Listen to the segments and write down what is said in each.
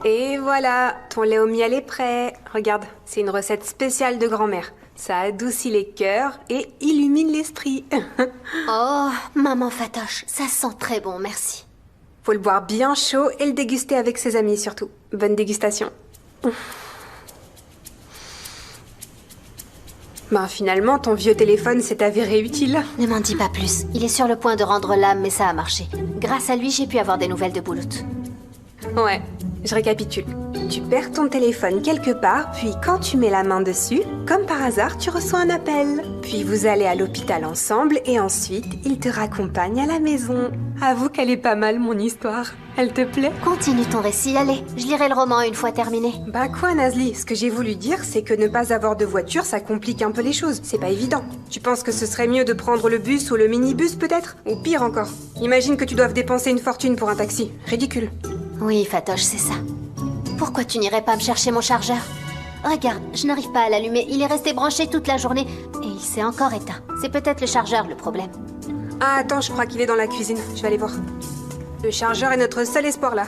Et voilà, ton lait au miel est prêt. Regarde, c'est une recette spéciale de grand-mère. Ça adoucit les cœurs et illumine l'esprit. Oh, maman Fatoche, ça sent très bon, merci. Faut le boire bien chaud et le déguster avec ses amis surtout. Bonne dégustation. Ben finalement, ton vieux téléphone s'est avéré utile. Ne m'en dis pas plus. Il est sur le point de rendre l'âme, mais ça a marché. Grâce à lui, j'ai pu avoir des nouvelles de Boulout. Ouais, je récapitule. Tu perds ton téléphone quelque part, puis quand tu mets la main dessus, comme par hasard, tu reçois un appel. Puis vous allez à l'hôpital ensemble et ensuite, il te raccompagne à la maison. Avoue qu'elle est pas mal, mon histoire. Elle te plaît? Continue ton récit, allez. Je lirai le roman une fois terminé. Bah quoi, Nazli? Ce que j'ai voulu dire, c'est que ne pas avoir de voiture, ça complique un peu les choses. C'est pas évident. Tu penses que ce serait mieux de prendre le bus ou le minibus, peut-être? Ou pire encore. Imagine que tu doives dépenser une fortune pour un taxi. Ridicule. Oui, Fatoche, c'est ça. Pourquoi tu n'irais pas me chercher mon chargeur? Regarde, je n'arrive pas à l'allumer. Il est resté branché toute la journée et il s'est encore éteint. C'est peut-être le chargeur le problème. Ah, attends, je crois qu'il est dans la cuisine. Je vais aller voir. Le chargeur est notre seul espoir là.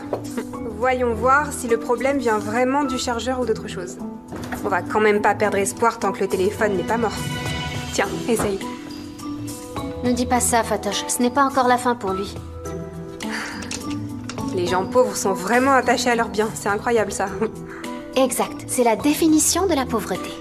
Voyons voir si le problème vient vraiment du chargeur ou d'autre chose. On va quand même pas perdre espoir tant que le téléphone n'est pas mort. Tiens, essaye. Ne dis pas ça, Fatoche. Ce n'est pas encore la fin pour lui. Les gens pauvres sont vraiment attachés à leurs biens. C'est incroyable ça. Exact. C'est la définition de la pauvreté.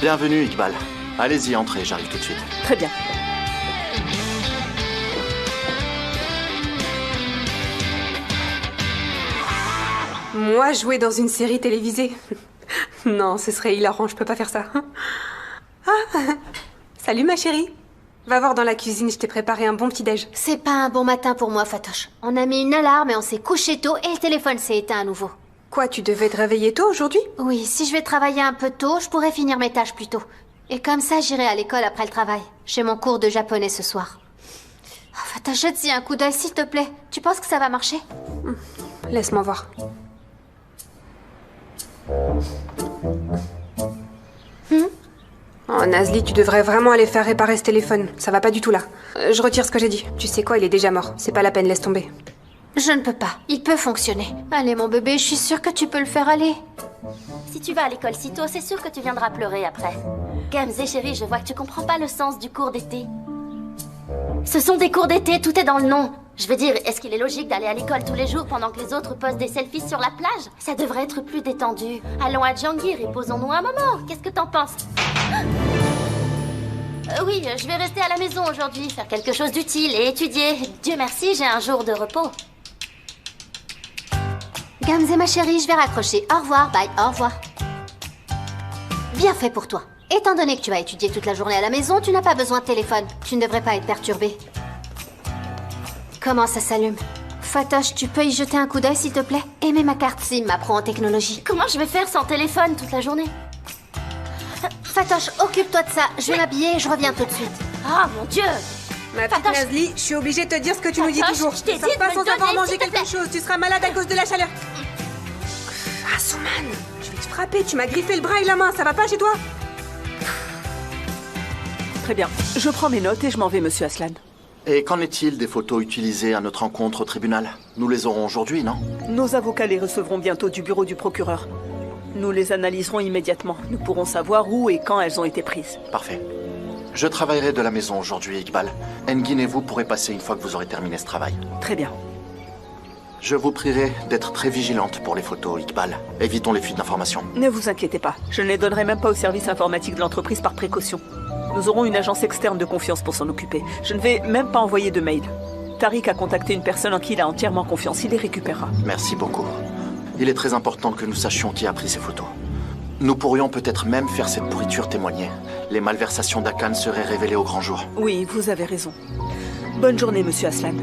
Bienvenue, Iqbal. Allez-y, entrez, j'arrive tout de suite. Très bien. Moi, jouer dans une série télévisée? Non, ce serait hilarant, je peux pas faire ça. Ah, salut ma chérie. Va voir dans la cuisine, je t'ai préparé un bon petit-déj. C'est pas un bon matin pour moi, Fatoche. On a mis une alarme et on s'est couché tôt et le téléphone s'est éteint à nouveau. Quoi, tu devais te réveiller tôt aujourd'hui? Oui, si je vais travailler un peu tôt, je pourrais finir mes tâches plus tôt. Et comme ça, j'irai à l'école après le travail. J'ai mon cours de japonais ce soir. Oh, Fatoche, jette-y un coup d'œil, s'il te plaît. Tu penses que ça va marcher? Laisse-moi voir. Oh, Nazli, tu devrais vraiment aller faire réparer ce téléphone. Ça va pas du tout là. Je retire ce que j'ai dit. Tu sais quoi, il est déjà mort. C'est pas la peine, laisse tomber. Je ne peux pas. Il peut fonctionner. Allez, mon bébé, je suis sûre que tu peux le faire aller. Si tu vas à l'école si tôt, c'est sûr que tu viendras pleurer après. Gamze, chérie, je vois que tu comprends pas le sens du cours d'été. Ce sont des cours d'été, tout est dans le nom. Je veux dire, est-ce qu'il est logique d'aller à l'école tous les jours pendant que les autres postent des selfies sur la plage? Ça devrait être plus détendu. Allons à Jangir et posons-nous un moment. Qu'est-ce que t'en penses? Oui, je vais rester à la maison aujourd'hui, faire quelque chose d'utile et étudier. Dieu merci, j'ai un jour de repos. Gamze, ma chérie, je vais raccrocher. Au revoir, bye, au revoir. Bien fait pour toi. Étant donné que tu vas étudier toute la journée à la maison, tu n'as pas besoin de téléphone. Tu ne devrais pas être perturbée. Comment ça s'allume? Fatoche, tu peux y jeter un coup d'œil, s'il te plaît? Et mets ma carte SIM, ma pro en technologie. Comment je vais faire sans téléphone toute la journée? Fatoche, occupe-toi de ça. Je vais m'habiller et je reviens tout de suite. Ah, mon Dieu! Ma petite Fatoche. Nazli, je suis obligée de te dire ce que tu nous dis Fatoche, toujours. je t'ai Sors dit de pas me sans le avoir donner, mangé s'il te quelque plaît. chose. Tu seras malade à cause de la chaleur. Ah, Souman, je vais te frapper. Tu m'as griffé le bras et la main. Ça va pas chez toi? Très bien. Je prends mes notes et je m'en vais, monsieur Aslan. Et qu'en est-il des photos utilisées à notre rencontre au tribunal? Nous les aurons aujourd'hui, non? Nos avocats les recevront bientôt du bureau du procureur. Nous les analyserons immédiatement. Nous pourrons savoir où et quand elles ont été prises. Parfait. Je travaillerai de la maison aujourd'hui, Iqbal. Engin et vous pourrez passer une fois que vous aurez terminé ce travail. Très bien. Je vous prierai d'être très vigilante pour les photos, Iqbal. Évitons les fuites d'informations. Ne vous inquiétez pas. Je ne les donnerai même pas au service informatique de l'entreprise par précaution. Nous aurons une agence externe de confiance pour s'en occuper. Je ne vais même pas envoyer de mail. Tariq a contacté une personne en qui il a entièrement confiance. Il les récupérera. Merci beaucoup. Il est très important que nous sachions qui a pris ces photos. Nous pourrions peut-être même faire cette pourriture témoigner. Les malversations d'Akan seraient révélées au grand jour. Oui, vous avez raison. Bonne journée, monsieur Aslan.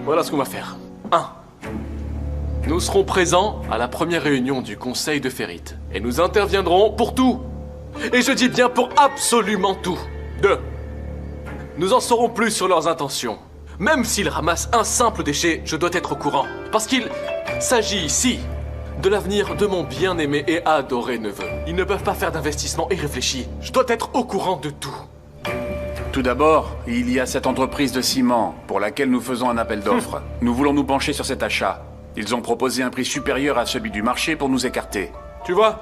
Voilà ce qu'on va faire. 1. Nous serons présents à la première réunion du Conseil de Ferrite. Et nous interviendrons pour tout. Et je dis bien pour absolument tout. 2. Nous en saurons plus sur leurs intentions. Même s'ils ramassent un simple déchet, je dois être au courant. Parce qu'il s'agit ici de l'avenir de mon bien-aimé et adoré neveu. Ils ne peuvent pas faire d'investissement irréfléchi. Je dois être au courant de tout. Tout d'abord, il y a cette entreprise de ciment pour laquelle nous faisons un appel d'offres. Nous voulons nous pencher sur cet achat. Ils ont proposé un prix supérieur à celui du marché pour nous écarter. Tu vois?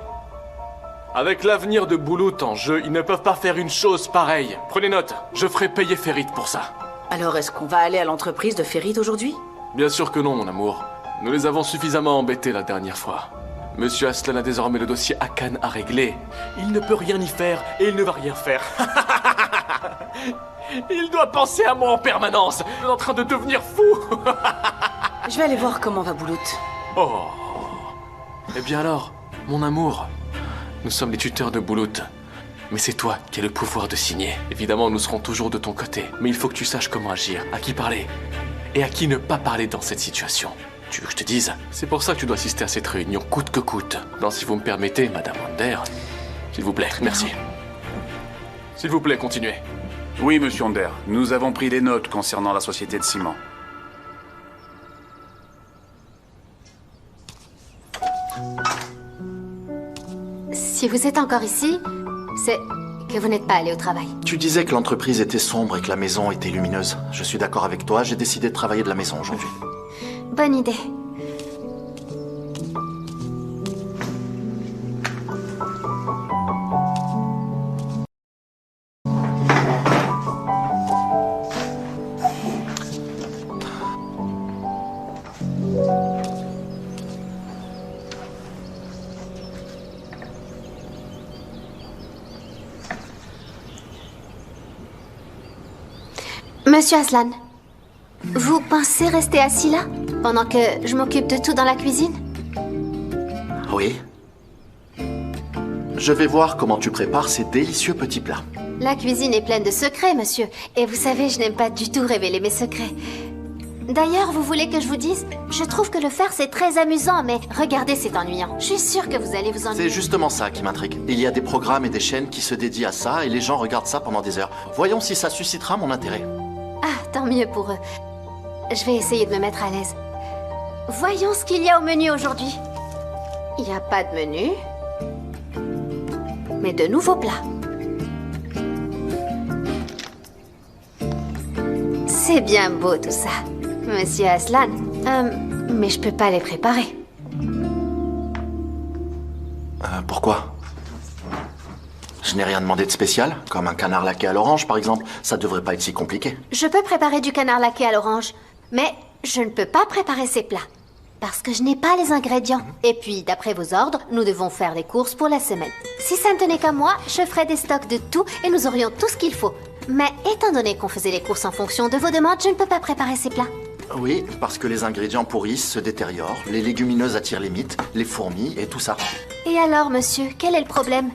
Avec l'avenir de Boulout en jeu, ils ne peuvent pas faire une chose pareille. Prenez note, je ferai payer Ferrite pour ça. Alors est-ce qu'on va aller à l'entreprise de Ferrite aujourd'hui? Bien sûr que non, mon amour. Nous les avons suffisamment embêtés la dernière fois. Monsieur Aslan a désormais le dossier Akan à régler. Il ne peut rien y faire et il ne va rien faire. Il doit penser à moi en permanence. Il est en train de devenir fou. Je vais aller voir comment va Boulout. Oh. Eh bien alors, mon amour, nous sommes les tuteurs de Boulout. Mais c'est toi qui as le pouvoir de signer. Évidemment, nous serons toujours de ton côté. Mais il faut que tu saches comment agir, à qui parler. Et à qui ne pas parler dans cette situation. Tu veux que je te dise? C'est pour ça que tu dois assister à cette réunion, coûte que coûte. Non, si vous me permettez, Madame Onder. S'il vous plaît, merci. S'il vous plaît, continuez. Oui, monsieur Onder, nous avons pris des notes concernant la société de ciment. Si vous êtes encore ici, c'est que vous n'êtes pas allé au travail. Tu disais que l'entreprise était sombre et que la maison était lumineuse. Je suis d'accord avec toi, j'ai décidé de travailler de la maison aujourd'hui. Bonne idée. Monsieur Aslan, vous pensez rester assis là, pendant que je m'occupe de tout dans la cuisine? Oui. Je vais voir comment tu prépares ces délicieux petits plats. La cuisine est pleine de secrets, monsieur. Et vous savez, je n'aime pas du tout révéler mes secrets. D'ailleurs, vous voulez que je vous dise? Je trouve que le faire, c'est très amusant, mais regardez, c'est ennuyant. Je suis sûre que vous allez vous ennuyer. C'est justement ça qui m'intrigue. Il y a des programmes et des chaînes qui se dédient à ça et les gens regardent ça pendant des heures. Voyons si ça suscitera mon intérêt. Ah, tant mieux pour eux. Je vais essayer de me mettre à l'aise. Voyons ce qu'il y a au menu aujourd'hui. Il n'y a pas de menu, mais de nouveaux plats. C'est bien beau tout ça, Monsieur Aslan. Mais je peux pas les préparer. Pourquoi? Je n'ai rien demandé de spécial, comme un canard laqué à l'orange par exemple. Ça devrait pas être si compliqué. Je peux préparer du canard laqué à l'orange, mais je ne peux pas préparer ces plats. Parce que je n'ai pas les ingrédients. Et puis, d'après vos ordres, nous devons faire les courses pour la semaine. Si ça ne tenait qu'à moi, je ferais des stocks de tout et nous aurions tout ce qu'il faut. Mais étant donné qu'on faisait les courses en fonction de vos demandes, je ne peux pas préparer ces plats. Oui, parce que les ingrédients pourrissent, se détériorent, les légumineuses attirent les mites, les fourmis et tout ça. Et alors, monsieur, quel est le problème?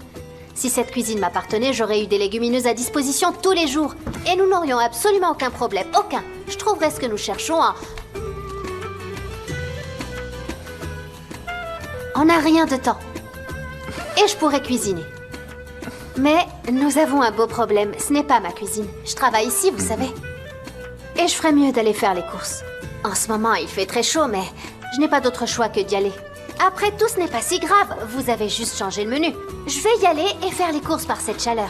Si cette cuisine m'appartenait, j'aurais eu des légumineuses à disposition tous les jours. Et nous n'aurions absolument aucun problème, aucun. Je trouverais ce que nous cherchons en... On n'a rien de temps. Et je pourrais cuisiner. Mais nous avons un beau problème. Ce n'est pas ma cuisine. Je travaille ici, vous savez. Et je ferais mieux d'aller faire les courses. En ce moment, il fait très chaud, mais je n'ai pas d'autre choix que d'y aller. Après tout, ce n'est pas si grave. Vous avez juste changé le menu. Je vais y aller et faire les courses par cette chaleur.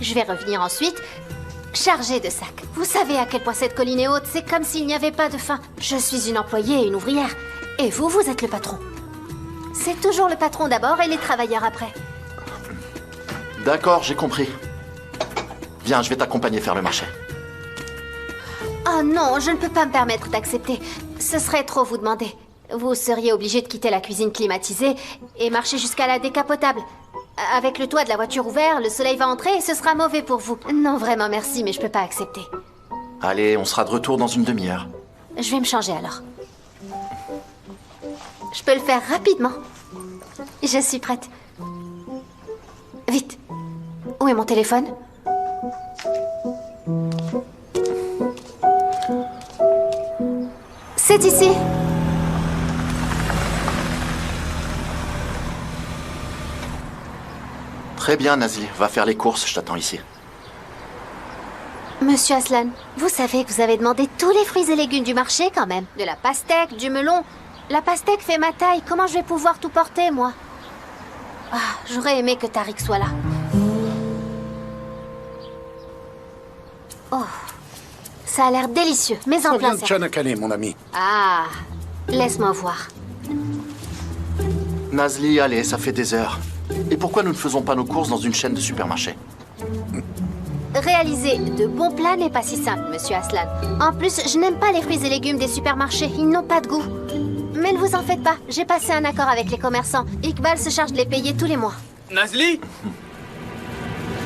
Je vais revenir ensuite, chargée de sacs. Vous savez à quel point cette colline est haute. C'est comme s'il n'y avait pas de fin. Je suis une employée et une ouvrière. Et vous, vous êtes le patron. C'est toujours le patron d'abord et les travailleurs après. D'accord, j'ai compris. Viens, je vais t'accompagner faire le marché. Oh non, je ne peux pas me permettre d'accepter. Ce serait trop vous demander. Vous seriez obligé de quitter la cuisine climatisée et marcher jusqu'à la décapotable. Avec le toit de la voiture ouvert, le soleil va entrer et ce sera mauvais pour vous. Non, vraiment merci, mais je peux pas accepter. Allez, on sera de retour dans une demi-heure. Je vais me changer alors. Je peux le faire rapidement. Je suis prête. Vite. Où est mon téléphone? C'est ici. Très bien, Nazli. Va faire les courses, je t'attends ici. Monsieur Aslan, vous savez que vous avez demandé tous les fruits et légumes du marché quand même. De la pastèque, du melon. La pastèque fait ma taille. Comment je vais pouvoir tout porter, moi? Ah, j'aurais aimé que Tariq soit là. Oh, ça a l'air délicieux. Mais en Ça vient plein de Chanakane, mon ami. Ah, laisse-moi voir. Nazli, allez, ça fait des heures. Et pourquoi nous ne faisons pas nos courses dans une chaîne de supermarchés? Réaliser de bons plats n'est pas si simple, monsieur Aslan. En plus, je n'aime pas les fruits et légumes des supermarchés. Ils n'ont pas de goût. Mais ne vous en faites pas. J'ai passé un accord avec les commerçants. Iqbal se charge de les payer tous les mois. Nazli?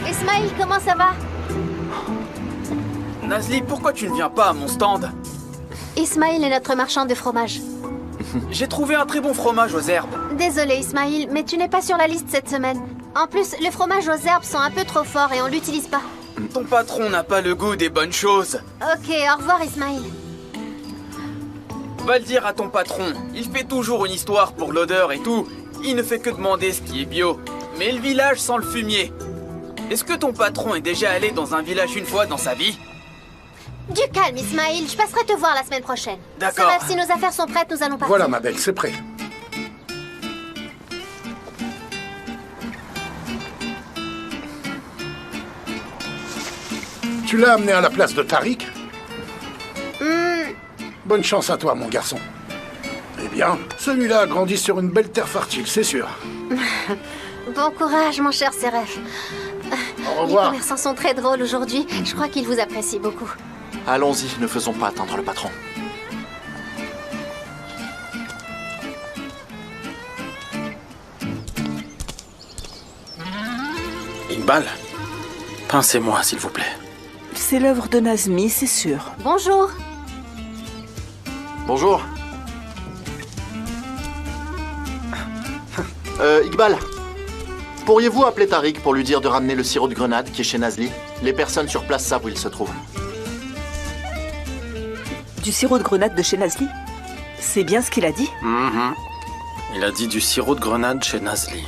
Ismaïl, comment ça va? Nazli, pourquoi tu ne viens pas à mon stand? Ismaïl est notre marchand de fromage. J'ai trouvé un très bon fromage aux herbes. Désolé, Ismaïl, mais tu n'es pas sur la liste cette semaine. En plus, les fromages aux herbes sont un peu trop forts et on l'utilise pas. Ton patron n'a pas le goût des bonnes choses. Ok, au revoir, Ismaïl. Va le dire à ton patron. Il fait toujours une histoire pour l'odeur et tout. Il ne fait que demander ce qui est bio. Mais le village sent le fumier. Est-ce que ton patron est déjà allé dans un village une fois dans sa vie? Du calme, Ismaïl. Je passerai te voir la semaine prochaine. D'accord. Bref, si nos affaires sont prêtes, nous allons partir. Voilà, ma belle, c'est prêt. Tu l'as amené à la place de Tariq? Bonne chance à toi, mon garçon. Eh bien, celui-là a grandi sur une belle terre fertile, c'est sûr. Bon courage, mon cher Seref. Au revoir. Les commerçants sont très drôles aujourd'hui. Je crois qu'ils vous apprécient beaucoup. Allons-y, ne faisons pas attendre le patron. Iqbal, pincez-moi, s'il vous plaît. C'est l'œuvre de Nazmi, c'est sûr. Bonjour. Bonjour. Iqbal, pourriez-vous appeler Tariq pour lui dire de ramener le sirop de grenade qui est chez Nazli? Les personnes sur place savent où il se trouve. Du sirop de grenade de chez Nazli? C'est bien ce qu'il a dit? Il a dit du sirop de grenade chez Nazli.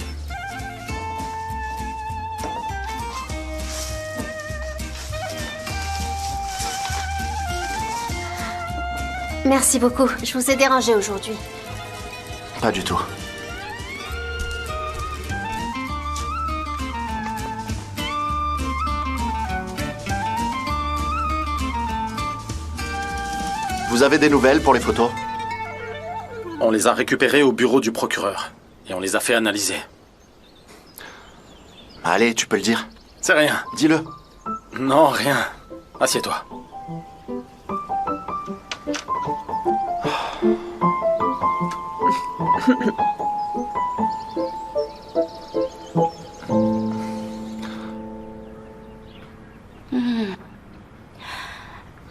Merci beaucoup. Je vous ai dérangé aujourd'hui. Pas du tout. Vous avez des nouvelles pour les photos? On les a récupérées au bureau du procureur. Et on les a fait analyser. Allez, tu peux le dire. C'est rien. Dis-le. Non, rien. Assieds-toi.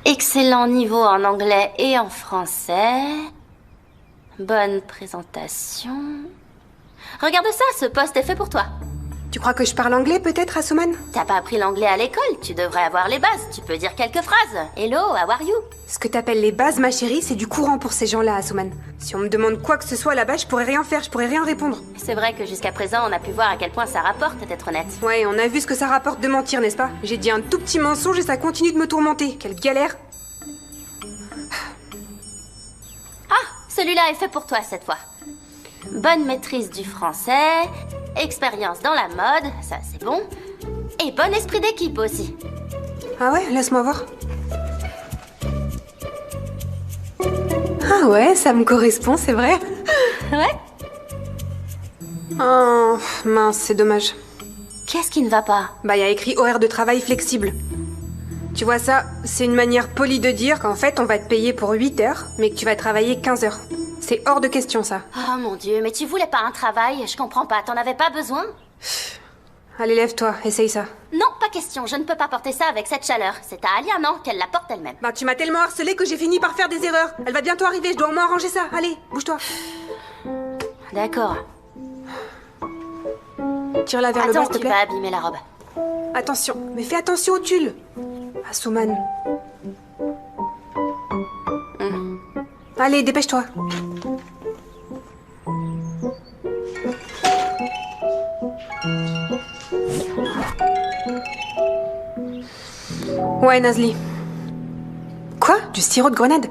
Excellent niveau en anglais et en français. Bonne présentation. Regarde ça, ce poste est fait pour toi. Tu crois que je parle anglais peut-être, Asuman? T'as pas appris l'anglais à l'école, tu devrais avoir les bases. Tu peux dire quelques phrases. Hello, how are you? Ce que t'appelles les bases, ma chérie, c'est du courant pour ces gens-là, Asuman. Si on me demande quoi que ce soit là-bas, je pourrais rien faire, je pourrais rien répondre. C'est vrai que jusqu'à présent, on a pu voir à quel point ça rapporte d'être honnête. Ouais, on a vu ce que ça rapporte de mentir, n'est-ce pas? J'ai dit un tout petit mensonge et ça continue de me tourmenter. Quelle galère! Ah, celui-là est fait pour toi cette fois. Bonne maîtrise du français, expérience dans la mode, ça c'est bon. Et bon esprit d'équipe aussi. Ah ouais, laisse-moi voir. Ah ouais, ça me correspond, c'est vrai. Ouais? Oh, mince, c'est dommage. Qu'est-ce qui ne va pas? Bah, y a écrit horaire de travail flexible. Tu vois ça, c'est une manière polie de dire qu'en fait, on va te payer pour 8 heures, mais que tu vas travailler 15 heures. C'est hors de question, ça. Oh mon Dieu, mais tu voulais pas un travail? Je comprends pas, t'en avais pas besoin? Allez, lève-toi, essaye ça. Non, pas pas question, je ne peux pas porter ça avec cette chaleur. C'est à Alia, non? Qu'elle la porte elle-même. Bah, tu m'as tellement harcelé que j'ai fini par faire des erreurs. Elle va bientôt arriver, je dois au moins arranger ça. Allez, bouge-toi. D'accord. Tire-la vers le bas, Attends, s'il te tu plaît. vas abîmer la robe. Attention, mais fais attention au tulle. Asuman. Allez, dépêche-toi. Ouais, Nazli. Quoi? Du sirop de grenade?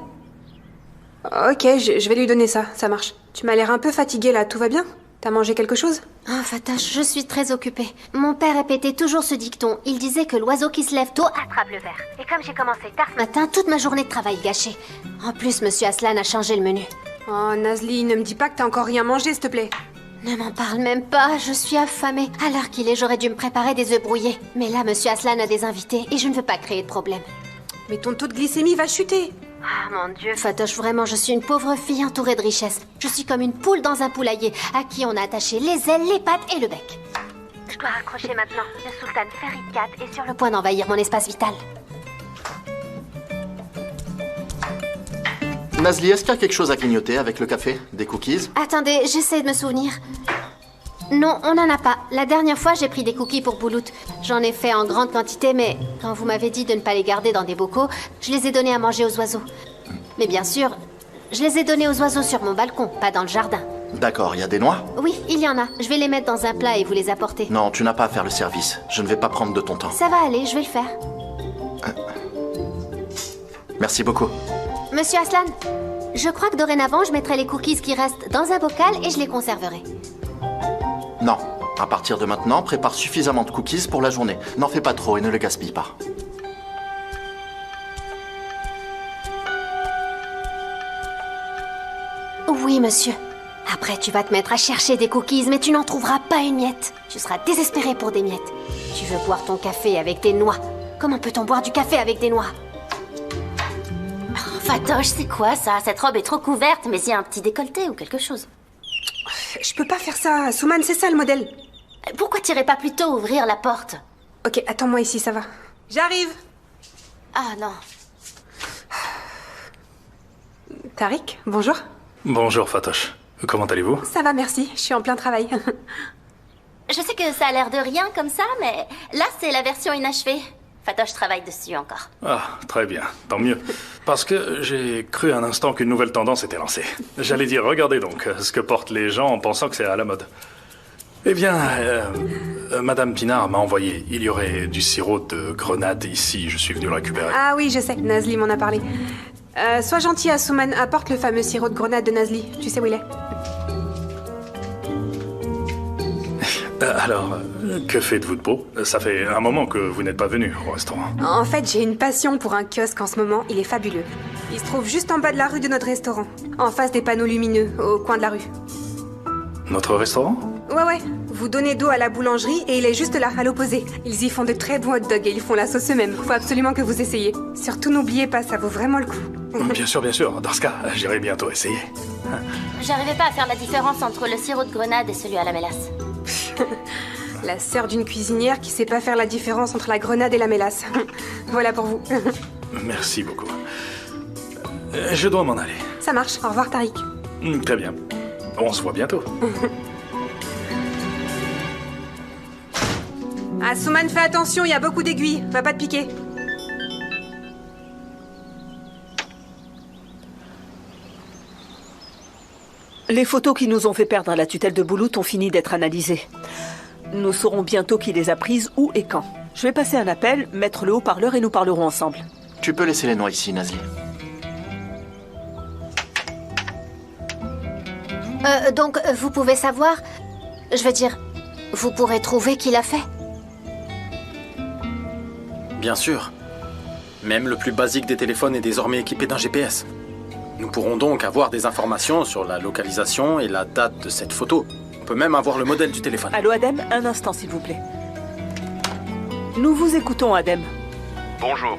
Ok, je vais lui donner ça, ça marche. Tu m'as l'air un peu fatiguée là, tout va bien? T'as mangé quelque chose? Oh, Fatoche, je suis très occupée. Mon père répétait toujours ce dicton. Il disait que l'oiseau qui se lève tôt attrape le ver. Et comme j'ai commencé tard ce matin, toute ma journée de travail gâchée. En plus, Monsieur Aslan a changé le menu. Oh, Nazli, ne me dis pas que t'as encore rien mangé, s'il te plaît. Ne m'en parle même pas, je suis affamée. À l'heure qu'il est, j'aurais dû me préparer des œufs brouillés. Mais là, Monsieur Aslan a des invités et je ne veux pas créer de problème. Mais ton taux de glycémie va chuter. Ah mon Dieu, Fatoche, vraiment, je suis une pauvre fille entourée de richesses. Je suis comme une poule dans un poulailler, à qui on a attaché les ailes, les pattes et le bec. Je dois raccrocher maintenant. Le sultan Ferit IV est sur le point d'envahir mon espace vital. Nazli, est-ce qu'il y a quelque chose à grignoter avec le café? Des cookies? Attendez, j'essaie de me souvenir. Non, on n'en a pas. La dernière fois, j'ai pris des cookies pour Boulout. J'en ai fait en grande quantité, mais quand vous m'avez dit de ne pas les garder dans des bocaux, je les ai donnés à manger aux oiseaux. Mais bien sûr, je les ai donnés aux oiseaux sur mon balcon, pas dans le jardin. D'accord, il y a des noix? Oui, il y en a. Je vais les mettre dans un plat et vous les apporter. Non, tu n'as pas à faire le service. Je ne vais pas prendre de ton temps. Ça va aller, je vais le faire. Merci beaucoup. Monsieur Aslan, je crois que dorénavant, je mettrai les cookies qui restent dans un bocal et je les conserverai. Non. À partir de maintenant, prépare suffisamment de cookies pour la journée. N'en fais pas trop et ne le gaspille pas. Oui, monsieur. Après, tu vas te mettre à chercher des cookies, mais tu n'en trouveras pas une miette. Tu seras désespéré pour des miettes. Tu veux boire ton café avec des noix. Comment peut-on boire du café avec des noix? Oh, Fatoche, c'est quoi ça? Cette robe est trop couverte, mais il y a un petit décolleté ou quelque chose. Je peux pas faire ça, Souman, c'est ça le modèle. Pourquoi t'irais pas plutôt ouvrir la porte? Ok, attends-moi ici, ça va. J'arrive. Ah non. Tariq, bonjour. Bonjour Fatoche. Comment allez-vous? Ça va, merci. Je suis en plein travail. Je sais que ça a l'air de rien comme ça, mais là, c'est la version inachevée. Fatoche travaille dessus encore. Ah, très bien. Tant mieux. Parce que j'ai cru un instant qu'une nouvelle tendance était lancée. J'allais dire, regardez donc ce que portent les gens en pensant que c'est à la mode. Eh bien, Madame Pinard m'a envoyé. Il y aurait du sirop de grenade ici. Je suis venu le récupérer. Ah oui, je sais. Nazli m'en a parlé. Sois gentil, Asuman. Apporte le fameux sirop de grenade de Nazli. Tu sais où il est? Alors, que faites-vous de beau? Ça fait un moment que vous n'êtes pas venu au restaurant. En fait, j'ai une passion pour un kiosque en ce moment. Il est fabuleux. Il se trouve juste en bas de la rue de notre restaurant. En face des panneaux lumineux, au coin de la rue. Notre restaurant? Ouais. Vous donnez dos à la boulangerie et il est juste là, à l'opposé. Ils y font de très bons hot dogs et ils font la sauce eux-mêmes. Faut absolument que vous essayiez. Surtout n'oubliez pas, ça vaut vraiment le coup. Bien sûr. Dans ce cas, j'irai bientôt essayer. J'arrivais pas à faire la différence entre le sirop de grenade et celui à la mélasse. La sœur d'une cuisinière qui sait pas faire la différence entre la grenade et la mélasse. Voilà pour vous. Merci beaucoup. Je dois m'en aller. Ça marche. Au revoir, Tariq. Très bien. On se voit bientôt. Asuman, fais attention, il y a beaucoup d'aiguilles. Va pas te piquer. Les photos qui nous ont fait perdre la tutelle de Boulout ont fini d'être analysées. Nous saurons bientôt qui les a prises, où et quand. Je vais passer un appel, mettre le haut-parleur et nous parlerons ensemble. Tu peux laisser les noix ici, Nazli. Donc, vous pouvez savoir... Je veux dire, vous pourrez trouver qui l'a fait? Bien sûr. Même le plus basique des téléphones est désormais équipé d'un GPS. Nous pourrons donc avoir des informations sur la localisation et la date de cette photo. On peut même avoir le modèle du téléphone. Allô, Adem, un instant, s'il vous plaît. Nous vous écoutons, Adem. Bonjour.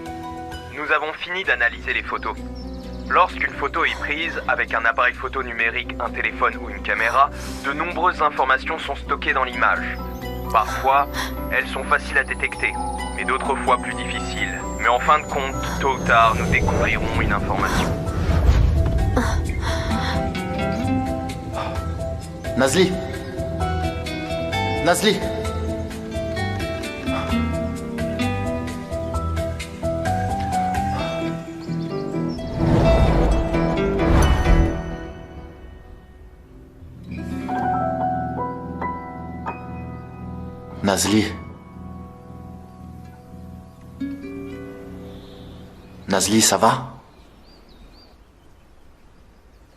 Nous avons fini d'analyser les photos. Lorsqu'une photo est prise avec un appareil photo numérique, un téléphone ou une caméra, de nombreuses informations sont stockées dans l'image. Parfois, elles sont faciles à détecter, mais d'autres fois plus difficiles. Mais en fin de compte, tôt ou tard, nous découvrirons une information. Nazli. Nazli. Nazli. Nazli, ça va?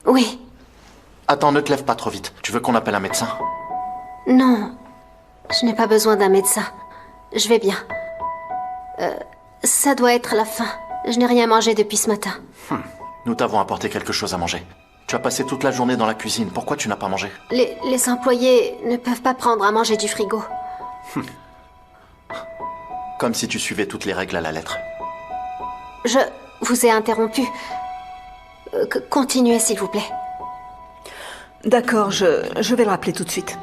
Oui. Attends, ne te lève pas trop vite. Tu veux qu'on appelle un médecin? Non, je n'ai pas besoin d'un médecin. Je vais bien. Ça doit être la faim. Je n'ai rien mangé depuis ce matin. Nous t'avons apporté quelque chose à manger. Tu as passé toute la journée dans la cuisine. Pourquoi tu n'as pas mangé? Les employés ne peuvent pas prendre à manger du frigo. Comme si tu suivais toutes les règles à la lettre. Je vous ai interrompu. Continuez, s'il vous plaît. D'accord, je vais le rappeler tout de suite.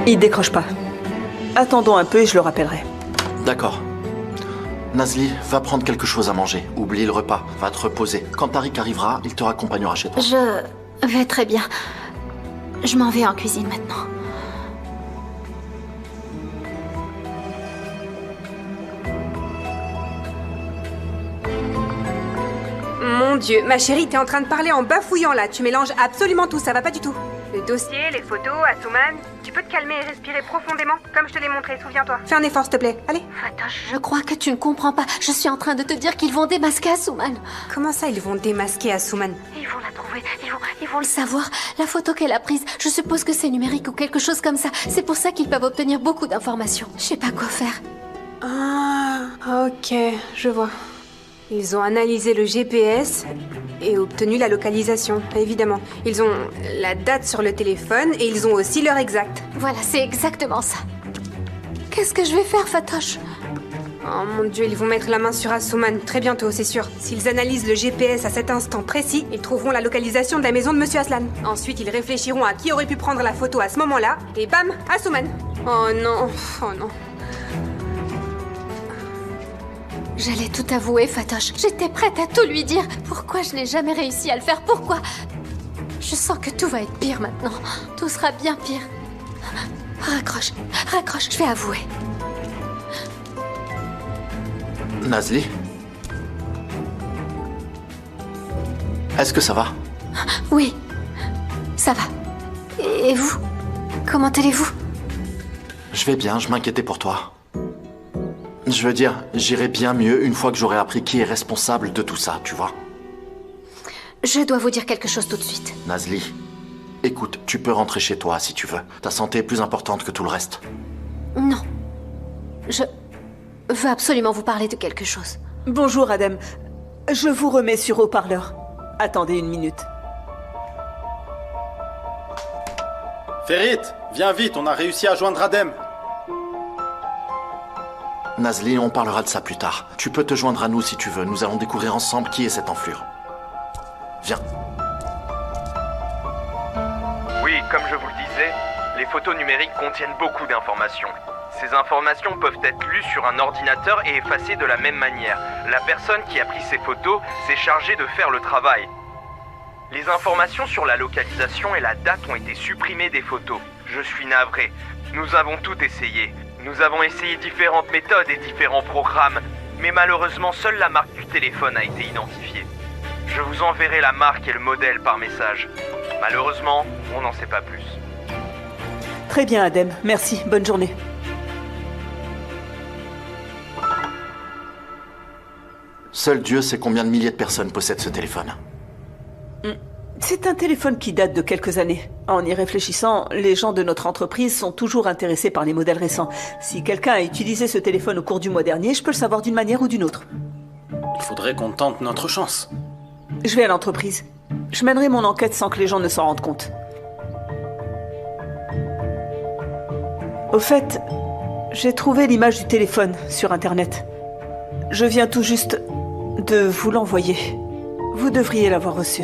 Il décroche pas. Attendons un peu et je le rappellerai. D'accord. Nazli, va prendre quelque chose à manger. Oublie le repas. Va te reposer. Quand Tariq arrivera, il te raccompagnera chez toi. Je vais très bien. Je m'en vais en cuisine maintenant. Mon Dieu, ma chérie, t'es en train de parler en bafouillant là. Tu mélanges absolument tout, ça va pas du tout. Le dossier, les photos, Asuman. Tu peux te calmer et respirer profondément, comme je te l'ai montré, souviens-toi. Fais un effort, s'il te plaît. Allez. Fatoche, je crois que tu ne comprends pas. Je suis en train de te dire qu'ils vont démasquer Asuman. Comment ça, ils vont démasquer Asuman? Ils vont la trouver. Ils vont le savoir. La photo qu'elle a prise, je suppose que c'est numérique ou quelque chose comme ça. C'est pour ça qu'ils peuvent obtenir beaucoup d'informations. Je sais pas quoi faire. Ah, ok, je vois. Ils ont analysé le GPS et obtenu la localisation, évidemment. Ils ont la date sur le téléphone et ils ont aussi l'heure exacte. Voilà, c'est exactement ça. Qu'est-ce que je vais faire, Fatoche? Oh mon Dieu, ils vont mettre la main sur Asuman très bientôt, c'est sûr. S'ils analysent le GPS à cet instant précis, ils trouveront la localisation de la maison de Monsieur Aslan. Ensuite, ils réfléchiront à qui aurait pu prendre la photo à ce moment-là, et bam, Asuman. Oh non, oh non. J'allais tout avouer, Fatoche. J'étais prête à tout lui dire. Pourquoi je n'ai jamais réussi à le faire? Pourquoi? Je sens que tout va être pire maintenant. Tout sera bien pire. Raccroche, je vais avouer. Nazli? Est-ce que ça va? Oui, ça va. Et vous? Comment allez-vous? Je vais bien, je m'inquiétais pour toi. Je veux dire, j'irai bien mieux une fois que j'aurai appris qui est responsable de tout ça, tu vois. Je dois vous dire quelque chose tout de suite. Nazli, écoute, tu peux rentrer chez toi si tu veux. Ta santé est plus importante que tout le reste. Non. Je veux absolument vous parler de quelque chose. Bonjour, Adem. Je vous remets sur haut-parleur. Attendez une minute. Ferit, viens vite, on a réussi à joindre Adem. Nazli, on parlera de ça plus tard. Tu peux te joindre à nous si tu veux. Nous allons découvrir ensemble qui est cette enflure. Viens. Oui, comme je vous le disais, les photos numériques contiennent beaucoup d'informations. Ces informations peuvent être lues sur un ordinateur et effacées de la même manière. La personne qui a pris ces photos s'est chargée de faire le travail. Les informations sur la localisation et la date ont été supprimées des photos. Je suis navré. Nous avons tout essayé. Nous avons essayé différentes méthodes et différents programmes, mais malheureusement, seule la marque du téléphone a été identifiée. Je vous enverrai la marque et le modèle par message. Malheureusement, on n'en sait pas plus. Très bien, Adem. Merci. Bonne journée. Seul Dieu sait combien de milliers de personnes possèdent ce téléphone. C'est un téléphone qui date de quelques années. En y réfléchissant, les gens de notre entreprise sont toujours intéressés par les modèles récents. Si quelqu'un a utilisé ce téléphone au cours du mois dernier, je peux le savoir d'une manière ou d'une autre. Il faudrait qu'on tente notre chance. Je vais à l'entreprise. Je mènerai mon enquête sans que les gens ne s'en rendent compte. Au fait, J'ai trouvé l'image du téléphone sur Internet. Je viens tout juste de vous l'envoyer. Vous devriez l'avoir reçu.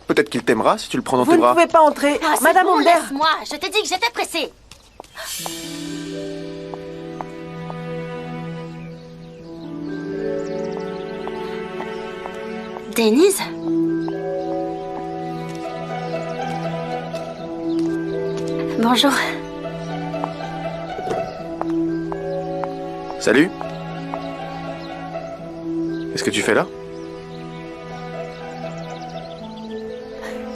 Peut-être qu'il t'aimera si tu le prends dans Vous tes ne bras. pouvez pas entrer. Ah, c'est Madame bon, Amber. laisse-moi. Je t'ai dit que j'étais pressée. Denise? Bonjour. Salut. Qu'est-ce que tu fais là?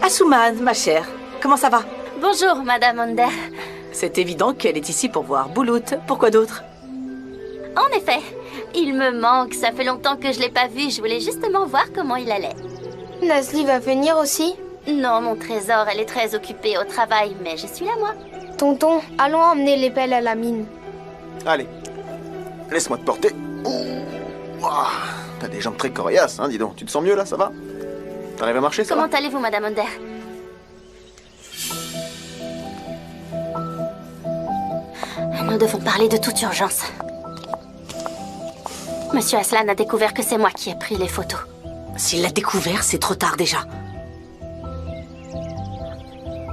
Asuman, ma chère, comment ça va? Bonjour, Madame Onder. C'est évident qu'elle est ici pour voir Boulout. Pourquoi d'autre? En effet, il me manque. Ça fait longtemps que je l'ai pas vu. Je voulais justement voir comment il allait. Nasli va venir aussi? Non, mon trésor, elle est très occupée au travail, mais je suis là, moi. Tonton, allons emmener les pelles à la mine. Allez, laisse-moi te porter. Ouah, t'as des jambes très coriaces, hein, dis donc. Tu te sens mieux là, ça va? T'arrives à marcher, ça Comment va? allez-vous, Madame Onder? Nous devons parler de toute urgence. Monsieur Aslan a découvert que c'est moi qui ai pris les photos. S'il l'a découvert, c'est trop tard déjà.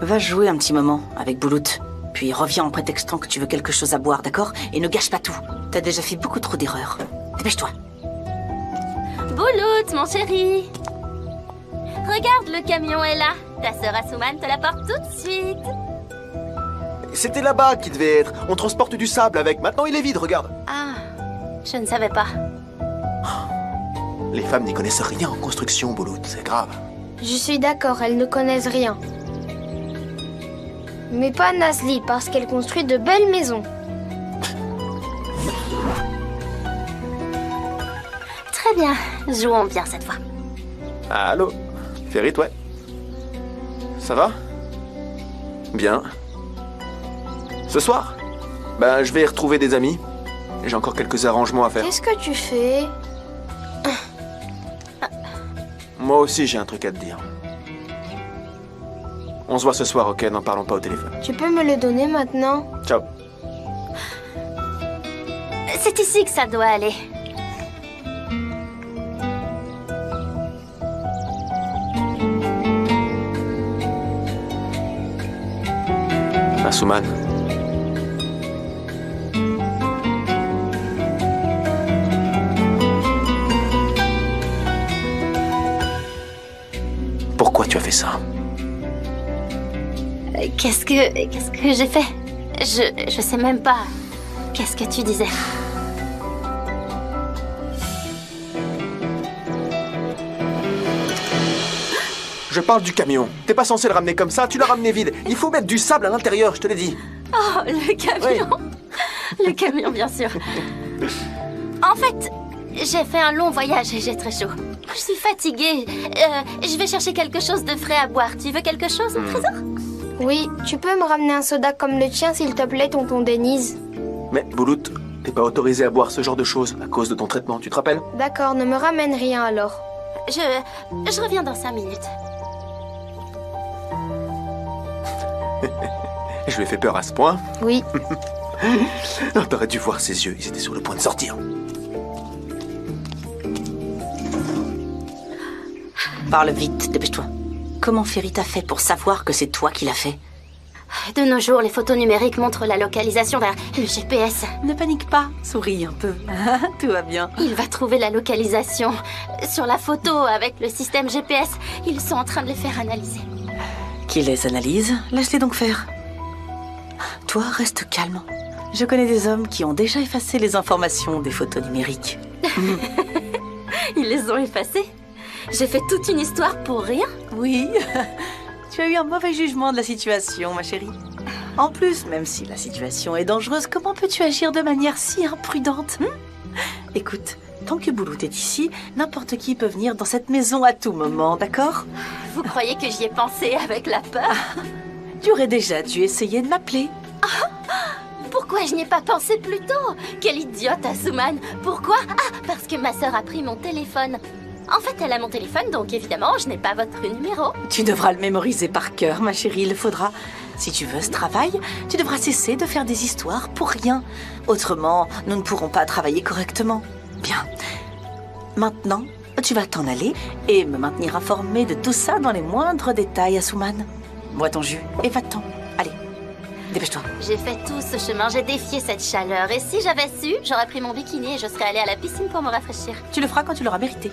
Va jouer un petit moment avec Boulout. Puis reviens en prétextant que tu veux quelque chose à boire, d'accord? Et ne gâche pas tout. T'as déjà fait beaucoup trop d'erreurs. Dépêche-toi. Boulout, mon chéri. Regarde, le camion est là. Ta sœur Asuman te l'apporte tout de suite. C'était là-bas qu'il devait être. On transporte du sable avec. Maintenant, il est vide, regarde. Ah, je ne savais pas. Les femmes n'y connaissent rien en construction, Boulout. C'est grave. Je suis d'accord, elles ne connaissent rien. Mais pas Nasli, parce qu'elle construit de belles maisons. Très bien, jouons bien cette fois. Allô? Ferit, ouais. Ça va? Bien. Ce soir? Ben, je vais y retrouver des amis. J'ai encore quelques arrangements à faire. Qu'est-ce que tu fais? Moi aussi, j'ai un truc à te dire. On se voit ce soir, ok? N'en parlons pas au téléphone. Tu peux me le donner maintenant? Ciao. C'est ici que ça doit aller. Asuman. Pourquoi tu as fait ça? Qu'est-ce que j'ai fait? Je sais même pas. Qu'est-ce que tu disais? Je parle du camion. T'es pas censé le ramener comme ça, tu l'as ramené vide. Il faut mettre du sable à l'intérieur, je te l'ai dit. Oh, le camion. Le camion, bien sûr. En fait, j'ai fait un long voyage et j'ai très chaud. Je suis fatiguée. Je vais chercher quelque chose de frais à boire. Tu veux quelque chose, mon trésor? Oui, tu peux me ramener un soda comme le tien, s'il te plaît, tonton Denise. Mais, Boulout, t'es pas autorisé à boire ce genre de choses à cause de ton traitement, tu te rappelles? D'accord, ne me ramène rien alors. Je reviens dans 5 minutes. Je lui ai fait peur à ce point. Oui. T'aurais dû voir ses yeux, ils étaient sur le point de sortir. Parle vite, dépêche-toi. Comment Ferit a fait pour savoir que c'est toi qui l'as fait? De nos jours, les photos numériques montrent la localisation vers le GPS. Ne panique pas, souris un peu. Tout va bien. Il va trouver la localisation sur la photo avec le système GPS. Ils sont en train de les faire analyser. Qu'il les analyse, laisse-les donc faire. Toi, reste calme. Je connais des hommes qui ont déjà effacé les informations des photos numériques. Ils les ont effacées? J'ai fait toute une histoire pour rien? Oui. Tu as eu un mauvais jugement de la situation, ma chérie. En plus, même si la situation est dangereuse, comment peux-tu agir de manière si imprudente? Écoute, tant que Boulout est ici, n'importe qui peut venir dans cette maison à tout moment, d'accord? Vous croyez que j'y ai pensé avec la peur? Tu aurais déjà dû essayer de m'appeler. Pourquoi je n'y ai pas pensé plus tôt? Quelle idiote, Asuman! Pourquoi? Ah, parce que ma sœur a pris mon téléphone. En fait, elle a mon téléphone, donc évidemment, je n'ai pas votre numéro. Tu devras le mémoriser par cœur, ma chérie, il le faudra. Si tu veux ce travail, tu devras cesser de faire des histoires pour rien. Autrement, nous ne pourrons pas travailler correctement. Bien. Maintenant, tu vas t'en aller et me maintenir informée de tout ça dans les moindres détails, Asuman. Bois ton jus et va-t'en. Allez, dépêche-toi. J'ai fait tout ce chemin, j'ai défié cette chaleur. Et si j'avais su, j'aurais pris mon bikini et je serais allée à la piscine pour me rafraîchir. Tu le feras quand tu l'auras mérité.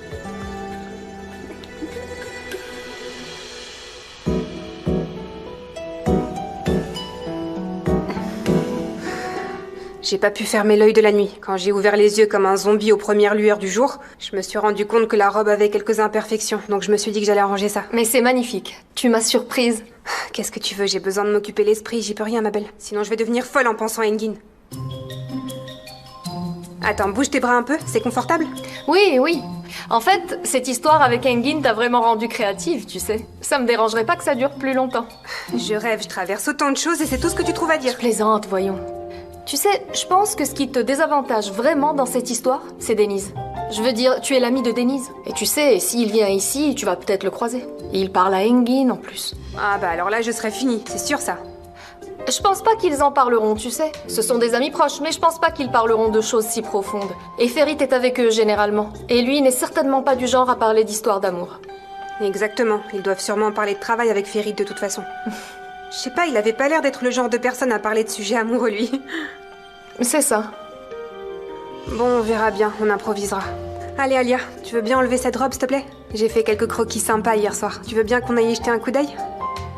J'ai pas pu fermer l'œil de la nuit. Quand j'ai ouvert les yeux comme un zombie aux premières lueurs du jour, je me suis rendu compte que la robe avait quelques imperfections, donc je me suis dit que j'allais arranger ça. Mais c'est magnifique. Tu m'as surprise. Qu'est-ce que tu veux? J'ai besoin de m'occuper l'esprit, j'y peux rien, ma belle. Sinon je vais devenir folle en pensant à Engin. Attends, bouge tes bras un peu, c'est confortable? Oui, oui. En fait, cette histoire avec Engin t'a vraiment rendue créative, tu sais. Ça me dérangerait pas que ça dure plus longtemps. Je rêve, je traverse autant de choses et c'est tout ce que tu trouves à dire. Je plaisante, voyons. Tu sais, je pense que ce qui te désavantage vraiment dans cette histoire, c'est Denise. Je veux dire, tu es l'ami de Denise. Et tu sais, s'il vient ici, tu vas peut-être le croiser. Et il parle à Engin en plus. Ah bah alors là, je serais finie, c'est sûr ça. Je pense pas qu'ils en parleront, tu sais. Ce sont des amis proches, mais je pense pas qu'ils parleront de choses si profondes. Et Ferit est avec eux généralement. Et lui n'est certainement pas du genre à parler d'histoires d'amour. Exactement, ils doivent sûrement parler de travail avec Ferit de toute façon. Je sais pas, il avait pas l'air d'être le genre de personne à parler de sujets amoureux, lui. C'est ça. Bon, on verra bien, on improvisera. Allez, Alia, tu veux bien enlever cette robe, s'il te plaît? J'ai fait quelques croquis sympas hier soir. Tu veux bien qu'on aille y jeter un coup d'œil?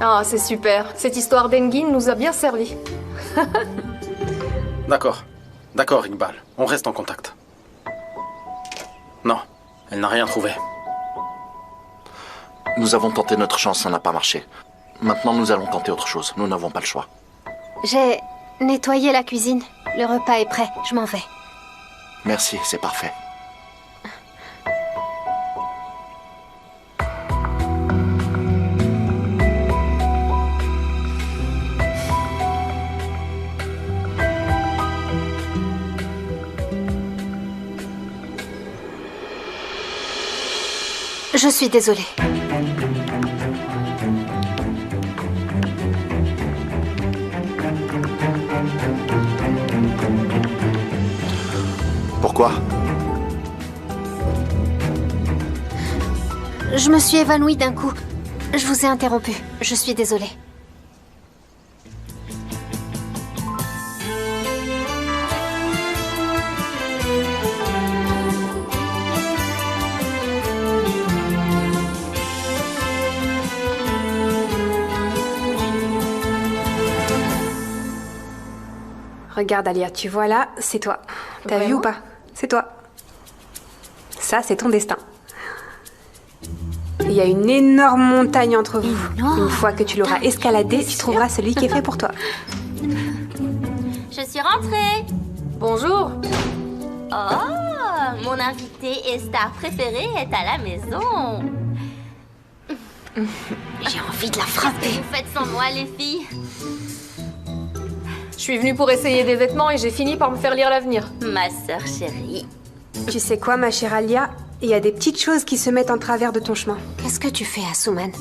Ah, c'est super. Cette histoire d'Engin nous a bien servi. D'accord. D'accord, Iqbal. On reste en contact. Non, elle n'a rien trouvé. Nous avons tenté notre chance, ça n'a pas marché. Maintenant, nous allons tenter autre chose. Nous n'avons pas le choix. J'ai nettoyé la cuisine. Le repas est prêt. Je m'en vais. Merci, c'est parfait. Je suis désolée. Pourquoi? Je me suis évanouie d'un coup. Je vous ai interrompu. Je suis désolée. Regarde, Alia, tu vois là, c'est toi. T'as vu ou pas? C'est toi. Ça, c'est ton destin. Il y a une énorme montagne entre vous. Une fois que tu l'auras escaladée, tu trouveras celui qui est fait pour toi. Je suis rentrée. Bonjour. Oh, mon invité et star préférée est à la maison. J'ai envie de la frapper. Qu'est-ce que vous faites sans moi, les filles? Je suis venue pour essayer des vêtements et j'ai fini par me faire lire l'avenir. Ma sœur chérie. Tu sais quoi, ma chère Alia? Il y a des petites choses qui se mettent en travers de ton chemin. Qu'est-ce que tu fais, Asuman?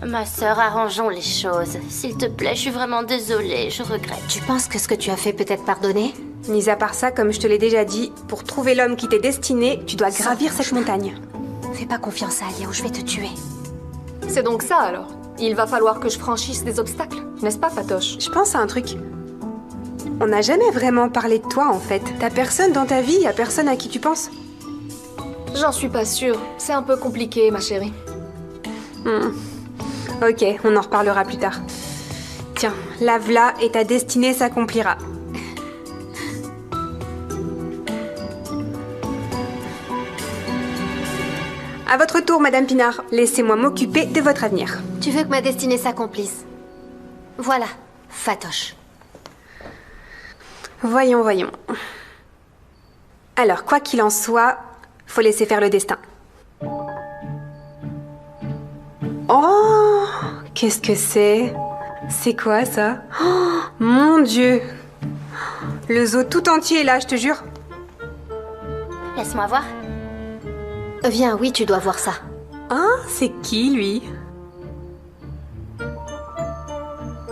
Ma sœur, arrangeons les choses. S'il te plaît, je suis vraiment désolée, je regrette. Tu penses que ce que tu as fait peut être pardonné? Mis à part ça, comme je te l'ai déjà dit, pour trouver l'homme qui t'est destiné, tu dois gravir cette montagne. Fais pas confiance à Alia ou je vais te tuer. C'est donc ça alors? Il va falloir que je franchisse des obstacles, n'est-ce pas, Fatoche? Je pense à un truc. On n'a jamais vraiment parlé de toi, en fait. T'as personne dans ta vie, y'a personne à qui tu penses? J'en suis pas sûre. C'est un peu compliqué, ma chérie. Ok, on en reparlera plus tard. Tiens, lave-la et ta destinée s'accomplira. À votre tour, Madame Pinard. Laissez-moi m'occuper de votre avenir. Tu veux que ma destinée s'accomplisse? Voilà, Fatoche. Voyons, voyons. Alors, quoi qu'il en soit, faut laisser faire le destin. Oh, qu'est-ce que c'est? C'est quoi ça? Oh, mon Dieu! Le zoo tout entier est là, je te jure. Laisse-moi voir. Viens, oui, tu dois voir ça. Hein? C'est qui, lui?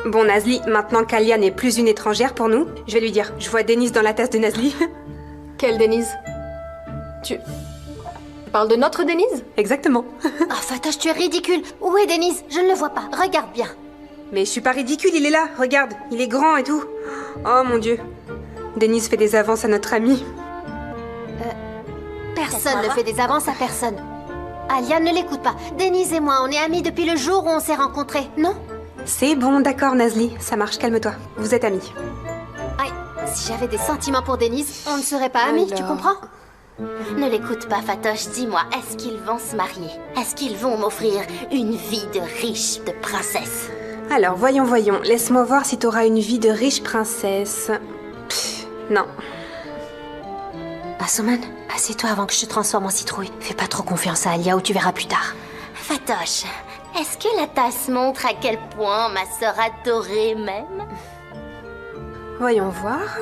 Bon, Nazli, maintenant qu'Alia n'est plus une étrangère pour nous, je vais lui dire. Je vois Denise dans la tasse de Nazli. Quelle Denise? Tu parles de notre Denise? Exactement. Ah, Fatoche, tu es ridicule. Où est Denise? Je ne le vois pas. Regarde bien. Mais je suis pas ridicule, il est là. Regarde, il est grand et tout. Oh mon Dieu. Denise fait des avances à notre amie. Personne ne fait des avances à personne. Alia, ne l'écoute pas. Denise et moi, on est amis depuis le jour où on s'est rencontrés, non? C'est bon, d'accord, Nazli. Ça marche, calme-toi. Vous êtes amis. Aïe, si j'avais des sentiments pour Denise, on ne serait pas amis, tu comprends? Ne l'écoute pas, Fatoche. Dis-moi, est-ce qu'ils vont se marier? Est-ce qu'ils vont m'offrir une vie de riche, de princesse? Alors, voyons. Laisse-moi voir si t'auras une vie de riche princesse. Pff, non. Asuman, assieds-toi avant que je te transforme en citrouille. Fais pas trop confiance à Alia ou tu verras plus tard. Fatoche, est-ce que la tasse montre à quel point ma sœur adorée m'aime? Voyons voir.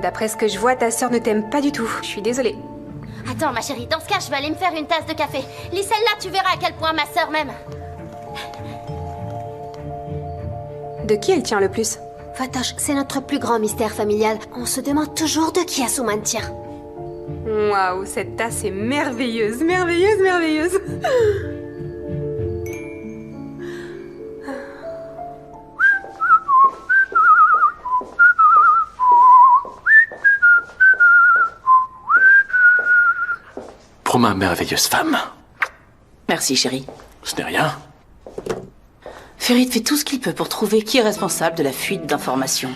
D'après ce que je vois, ta sœur ne t'aime pas du tout. Je suis désolée. Attends, ma chérie, dans ce cas, je vais aller me faire une tasse de café. Lis celle-là, tu verras à quel point ma sœur m'aime. De qui elle tient le plus? Fatoche, c'est notre plus grand mystère familial. On se demande toujours de qui Asuman tient. Waouh, cette tasse est merveilleuse, merveilleuse. Pour ma merveilleuse femme. Merci, chérie. Ce n'est rien. Ferit fait tout ce qu'il peut pour trouver qui est responsable de la fuite d'informations.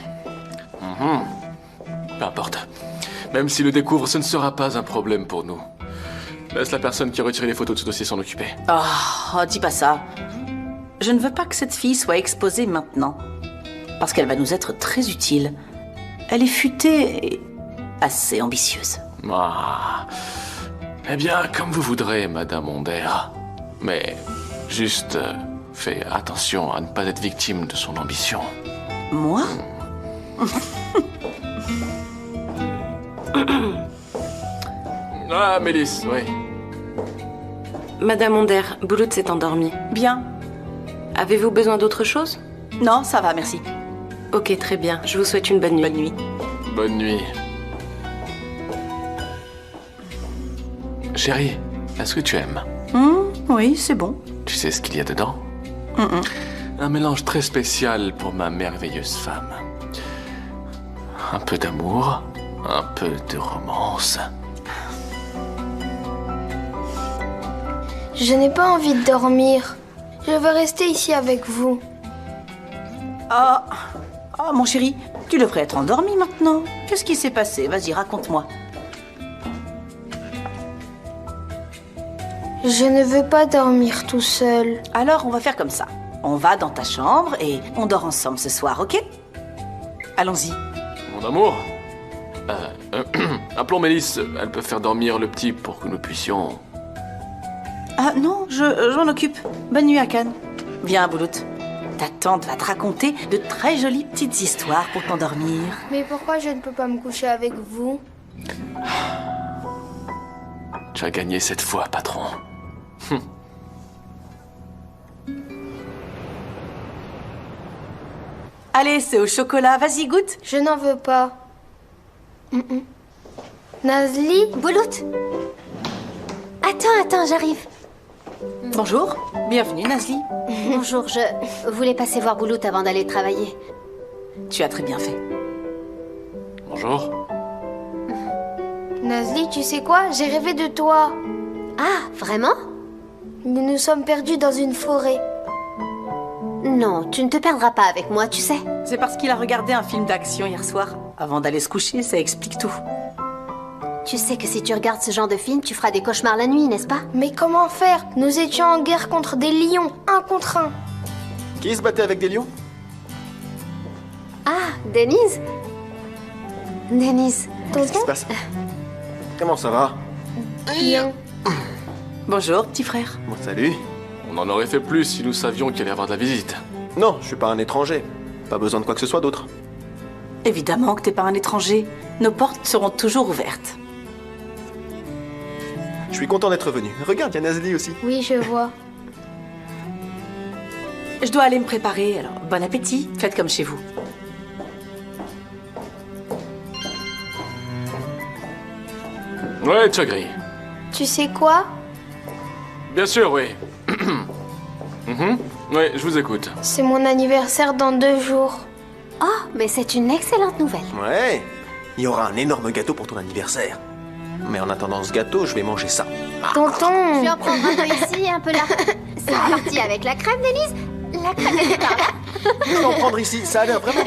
Peu importe. Même s'il le découvre, ce ne sera pas un problème pour nous. Laisse la personne qui a retiré les photos de ce dossier s'en occuper. Oh, dis pas ça. Je ne veux pas que cette fille soit exposée maintenant. Parce qu'elle va nous être très utile. Elle est futée et assez ambitieuse. Ah. Eh bien, comme vous voudrez, Madame Onder. Mais juste, fais attention à ne pas être victime de son ambition. Moi? Ah, Mélisse, oui. Madame Onder, Boulout s'est endormie. Bien. Avez-vous besoin d'autre chose? Non, ça va, merci. Ok, très bien. Je vous souhaite une bonne nuit. Bonne nuit. Bonne nuit. Chérie, est-ce que tu aimes? Oui, c'est bon. Tu sais ce qu'il y a dedans? Un mélange très spécial pour ma merveilleuse femme. Un peu d'amour, un peu de romance. Je n'ai pas envie de dormir. Je veux rester ici avec vous. Oh, mon chéri, tu devrais être endormi maintenant. Qu'est-ce qui s'est passé? Vas-y, raconte-moi. Je ne veux pas dormir tout seul. Alors, on va faire comme ça. On va dans ta chambre et on dort ensemble ce soir, ok? Allons-y. Mon amour, appelons Mélisse. Elle peut faire dormir le petit pour que nous puissions... Ah non, je m'en occupe. Bonne nuit, Akan. Viens, Boulout. Ta tante va te raconter de très jolies petites histoires pour t'endormir. Mais pourquoi je ne peux pas me coucher avec vous? Tu as gagné cette fois, patron. Allez, c'est au chocolat. Vas-y, goûte. Je n'en veux pas. Nazli? Boulout? Attends, j'arrive. Bonjour, bienvenue, Nazli. Bonjour, je voulais passer voir Boulout avant d'aller travailler. Tu as très bien fait. Bonjour. Nazli, tu sais quoi? J'ai rêvé de toi. Ah, vraiment? Nous nous sommes perdus dans une forêt. Non, tu ne te perdras pas avec moi, tu sais. C'est parce qu'il a regardé un film d'action hier soir. Avant d'aller se coucher, ça explique tout. Tu sais que si tu regardes ce genre de film, tu feras des cauchemars la nuit, n'est-ce pas? Mais comment faire? Nous étions en guerre contre des lions, 1 contre 1. Qui se battait avec des lions? Ah, Denise? Denise. Qu'est-ce qui se passe? Comment ça va? Bien. Bonjour, petit frère. Bon, salut. On en aurait fait plus si nous savions qu'il allait y avoir de la visite. Non, je suis pas un étranger. Pas besoin de quoi que ce soit d'autre. Évidemment que t'es pas un étranger. Nos portes seront toujours ouvertes. Je suis content d'être venu. Regarde, il y a Nazli aussi. Oui, je vois. Je dois aller me préparer, alors bon appétit. Faites comme chez vous. Ouais, Chagri. Tu sais quoi? Bien sûr, oui. Oui, je vous écoute. C'est mon anniversaire dans 2 jours. Oh, mais c'est une excellente nouvelle. Ouais. Il y aura un énorme gâteau pour ton anniversaire. Mais en attendant ce gâteau, je vais manger ça. Tonton! Je vais en prendre un peu ici, un peu là. C'est parti avec la crème, Denise. La crème, elle est par là. Je vais en prendre ici. Ça a l'air vraiment